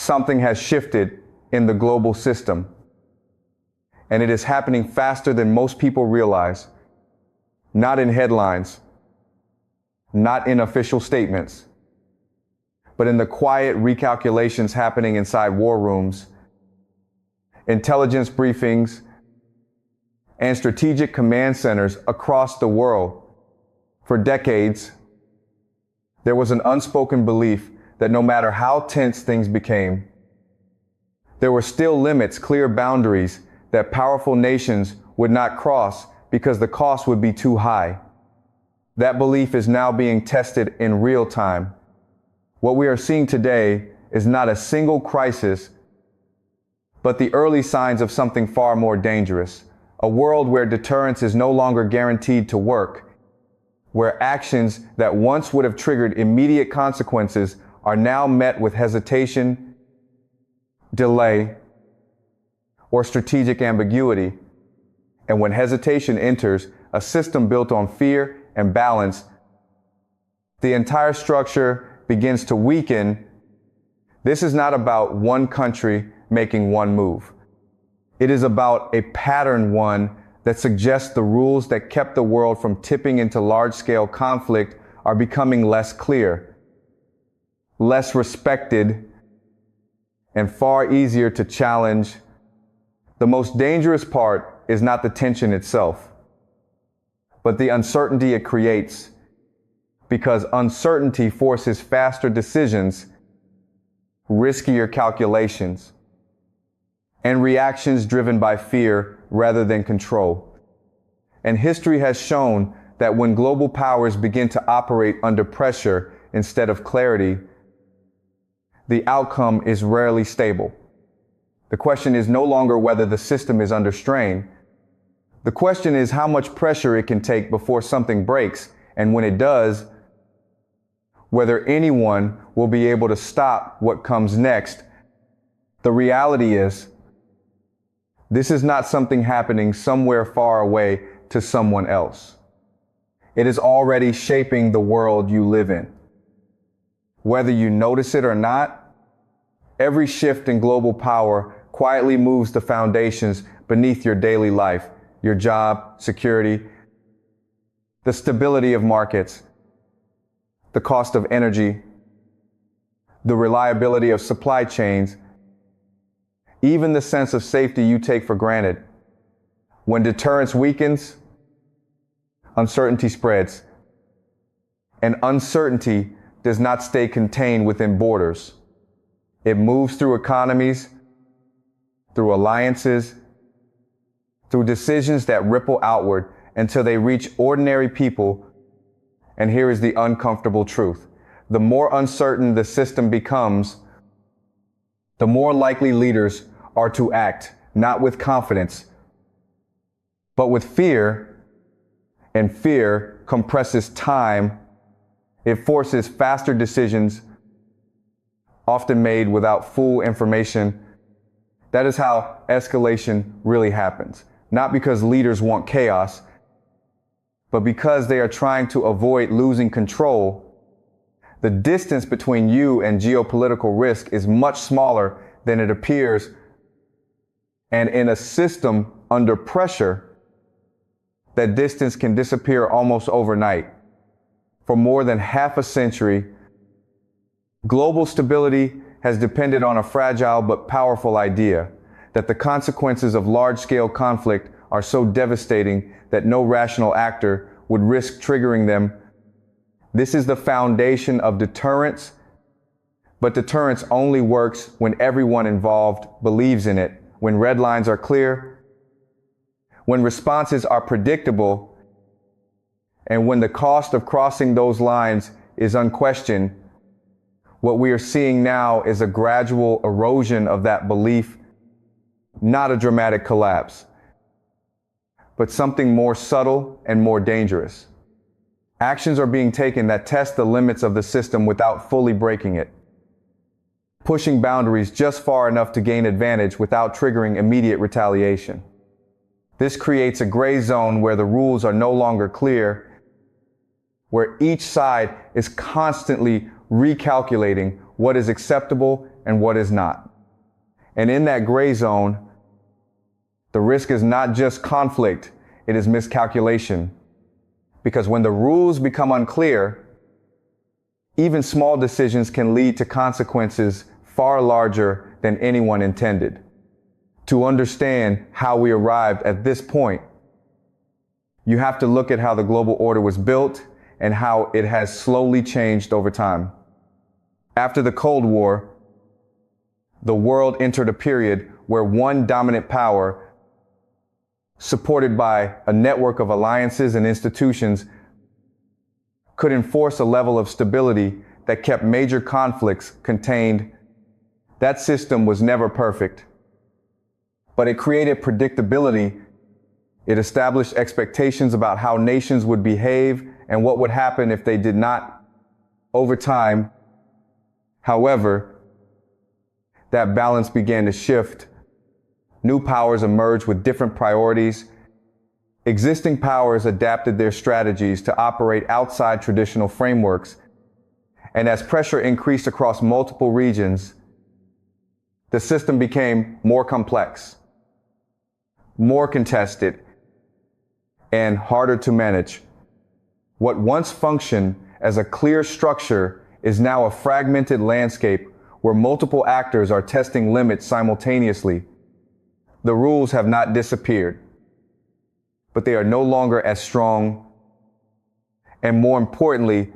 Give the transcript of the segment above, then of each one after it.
something has shifted in the global system, and it is happening faster than most people realize. Not in headlines, not in official statements, but in the quiet recalculations happening inside war rooms, intelligence briefings, and strategic command centers across the world. For decades, there was an unspoken belief that no matter how tense things became, there were still limits, clear boundaries that powerful nations would not cross because the cost would be too high. That belief is now being tested in real time. What we are seeing today is not a single crisis, but the early signs of something far more dangerous. A world where deterrence is no longer guaranteed to work, where actions that once would have triggered immediate consequences are now met with hesitation, delay, or strategic ambiguity. And when hesitation enters a system built on fear and balance, the entire structure begins to weaken. This is not about one country making one move. It is about a pattern one that suggests the rules that kept the world from tipping into large-scale conflict are becoming less clear, less respected, and far easier to challenge. The most dangerous part is not the tension itself, but the uncertainty it creates, because uncertainty forces faster decisions, riskier calculations, and reactions driven by fear rather than control. And history has shown that when global powers begin to operate under pressure instead of clarity, the outcome is rarely stable. The question is no longer whether the system is under strain. The question is how much pressure it can take before something breaks, and when it does, whether anyone will be able to stop what comes next. The reality is, this is not something happening somewhere far away to someone else. It is already shaping the world you live in. Whether you notice it or not, every shift in global power quietly moves the foundations beneath your daily life, your job, security, the stability of markets, the cost of energy, the reliability of supply chains, even the sense of safety you take for granted. When deterrence weakens, uncertainty spreads. And uncertainty does not stay contained within borders. It moves through economies, through alliances, through decisions that ripple outward until they reach ordinary people. And here is the uncomfortable truth. The more uncertain the system becomes, the more likely leaders are to act, not with confidence, but with fear. And fear compresses time. It forces faster decisions, often made without full information. That is how escalation really happens. Not because leaders want chaos, but because they are trying to avoid losing control. The distance between you and geopolitical risk is much smaller than it appears. And in a system under pressure, that distance can disappear almost overnight. For more than half a century, global stability has depended on a fragile but powerful idea that the consequences of large-scale conflict are so devastating that no rational actor would risk triggering them. This is the foundation of deterrence, but deterrence only works when everyone involved believes in it, when red lines are clear, when responses are predictable, and when the cost of crossing those lines is unquestioned. What we are seeing now is a gradual erosion of that belief, not a dramatic collapse, but something more subtle and more dangerous. Actions are being taken that test the limits of the system without fully breaking it, pushing boundaries just far enough to gain advantage without triggering immediate retaliation. This creates a gray zone where the rules are no longer clear, where each side is constantly recalculating what is acceptable and what is not. And in that gray zone, the risk is not just conflict, it is miscalculation. Because when the rules become unclear, even small decisions can lead to consequences far larger than anyone intended. To understand how we arrived at this point, you have to look at how the global order was built and how it has slowly changed over time. After the Cold War, the world entered a period where one dominant power, supported by a network of alliances and institutions, could enforce a level of stability that kept major conflicts contained. That system was never perfect, but it created predictability. It established expectations about how nations would behave and what would happen if they did not. Over time, however, that balance began to shift. New powers emerged with different priorities. Existing powers adapted their strategies to operate outside traditional frameworks. And as pressure increased across multiple regions, the system became more complex, more contested, and harder to manage. What once functioned as a clear structure is now a fragmented landscape where multiple actors are testing limits simultaneously. The rules have not disappeared, but they are no longer as strong, and more importantly,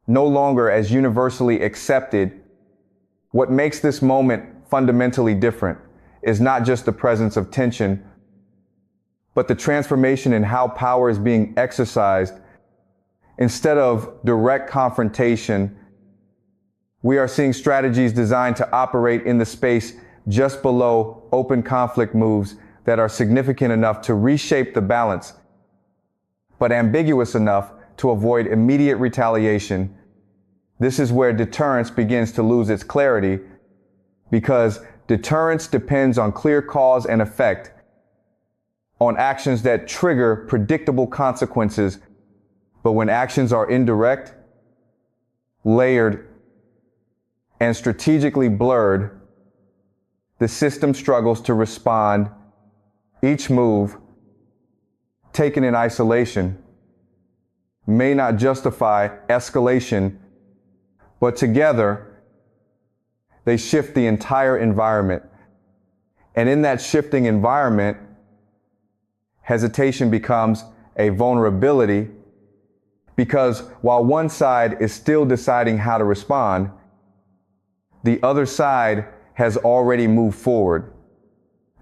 no longer as universally accepted. What makes this moment fundamentally different is not just the presence of tension, but the transformation in how power is being exercised. Instead of direct confrontation, we are seeing strategies designed to operate in the space just below open conflict moves that are significant enough to reshape the balance, but ambiguous enough to avoid immediate retaliation. This is where deterrence begins to lose its clarity, because deterrence depends on clear cause and effect, on actions that trigger predictable consequences. But when actions are indirect, layered, and strategically blurred, the system struggles to respond. Each move, taken in isolation, may not justify escalation, but together, they shift the entire environment. And in that shifting environment, hesitation becomes a vulnerability, because while one side is still deciding how to respond, the other side has already moved forward.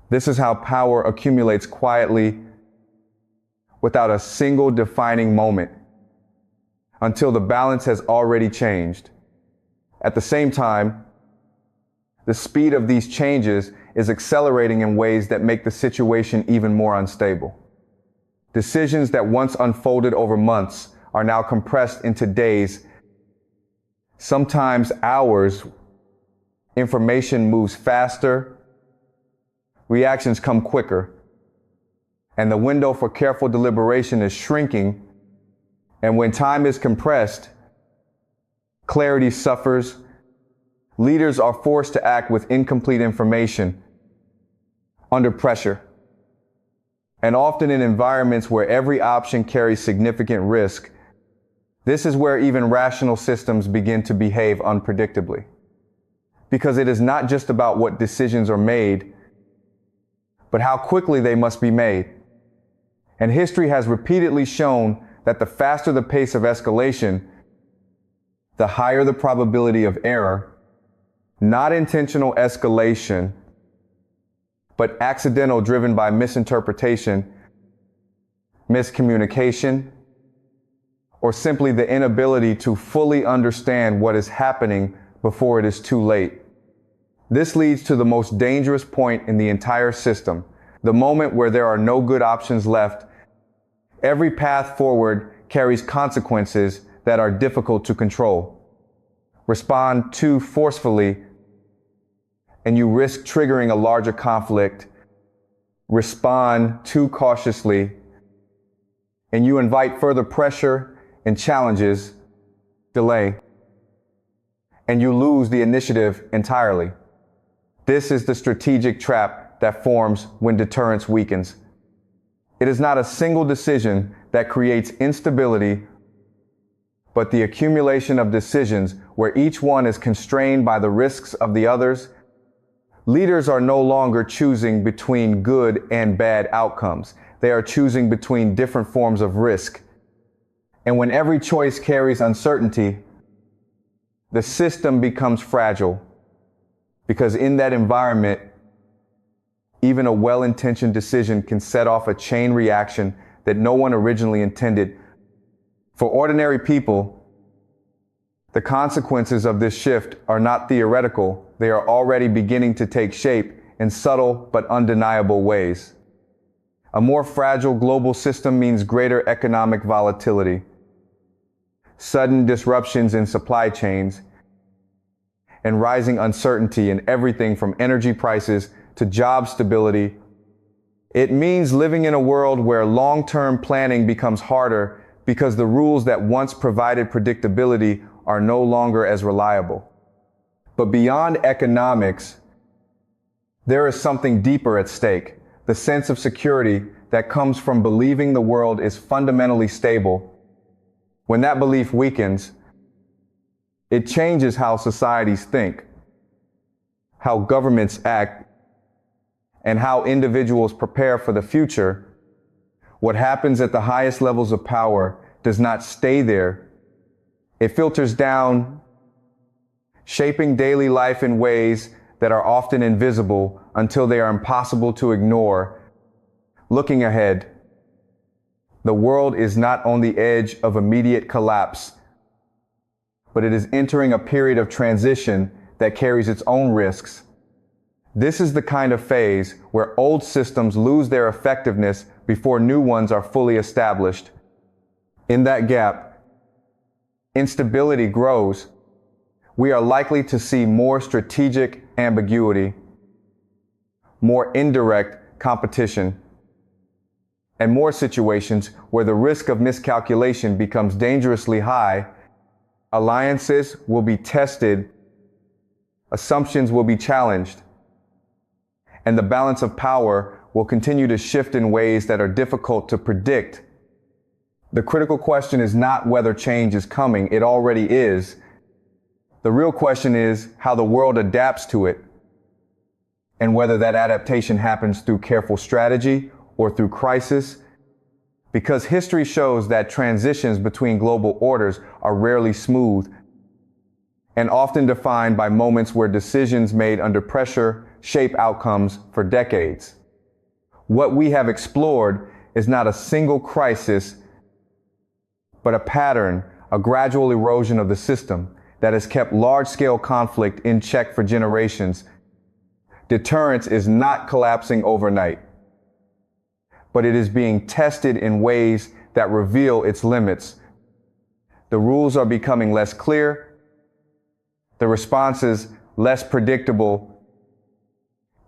This is how power accumulates quietly, without a single defining moment, until the balance has already changed. At the same time, the speed of these changes is accelerating in ways that make the situation even more unstable. Decisions that once unfolded over months are now compressed into days, sometimes hours. Information moves faster, reactions come quicker, and the window for careful deliberation is shrinking. And when time is compressed, clarity suffers. Leaders are forced to act with incomplete information, under pressure, and often in environments where every option carries significant risk. This is where even rational systems begin to behave unpredictably. Because it is not just about what decisions are made, but how quickly they must be made. And history has repeatedly shown that the faster the pace of escalation, the higher the probability of error. Not intentional escalation, but accidental, driven by misinterpretation, miscommunication, or simply the inability to fully understand what is happening before it is too late. This leads to the most dangerous point in the entire system, the moment where there are no good options left. Every path forward carries consequences that are difficult to control. Respond too forcefully, and you risk triggering a larger conflict. Respond too cautiously, and you invite further pressure and challenges. Delay, and you lose the initiative entirely. This is the strategic trap that forms when deterrence weakens. It is not a single decision that creates instability, but the accumulation of decisions where each one is constrained by the risks of the others. Leaders are no longer choosing between good and bad outcomes. They are choosing between different forms of risk. And when every choice carries uncertainty, the system becomes fragile, because in that environment, even a well-intentioned decision can set off a chain reaction that no one originally intended. For ordinary people, the consequences of this shift are not theoretical. They are already beginning to take shape in subtle but undeniable ways. A more fragile global system means greater economic volatility, sudden disruptions in supply chains, and rising uncertainty in everything from energy prices to job stability. It means living in a world where long-term planning becomes harder because the rules that once provided predictability are no longer as reliable. But beyond economics, there is something deeper at stake, the sense of security that comes from believing the world is fundamentally stable. When that belief weakens, it changes how societies think, how governments act, and how individuals prepare for the future. What happens at the highest levels of power does not stay there. It filters down, shaping daily life in ways that are often invisible until they are impossible to ignore. Looking ahead, the world is not on the edge of immediate collapse, but it is entering a period of transition that carries its own risks. This is the kind of phase where old systems lose their effectiveness before new ones are fully established. In that gap, instability grows. We are likely to see more strategic ambiguity, more indirect competition, and more situations where the risk of miscalculation becomes dangerously high. Alliances will be tested, assumptions will be challenged, and the balance of power will continue to shift in ways that are difficult to predict. The critical question is not whether change is coming, it already is. The real question is how the world adapts to it, and whether that adaptation happens through careful strategy or through crisis, because history shows that transitions between global orders are rarely smooth and often defined by moments where decisions made under pressure shape outcomes for decades. What we have explored is not a single crisis, but a pattern, a gradual erosion of the system that has kept large-scale conflict in check for generations. Deterrence is not collapsing overnight, but it is being tested in ways that reveal its limits. The rules are becoming less clear, the responses less predictable,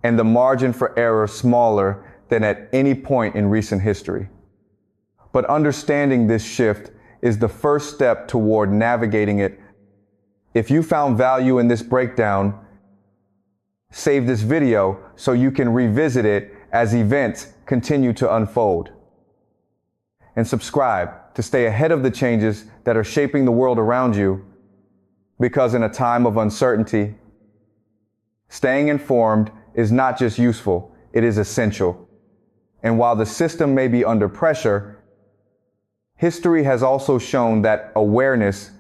and the margin for error smaller than at any point in recent history. But understanding this shift is the first step toward navigating it. If you found value in this breakdown, save this video so you can revisit it as events continue to unfold. And subscribe to stay ahead of the changes that are shaping the world around you, because in a time of uncertainty, staying informed is not just useful, it is essential. And while the system may be under pressure, history has also shown that awareness,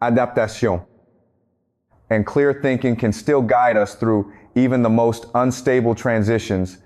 adaptation, and clear thinking can still guide us through even the most unstable transitions.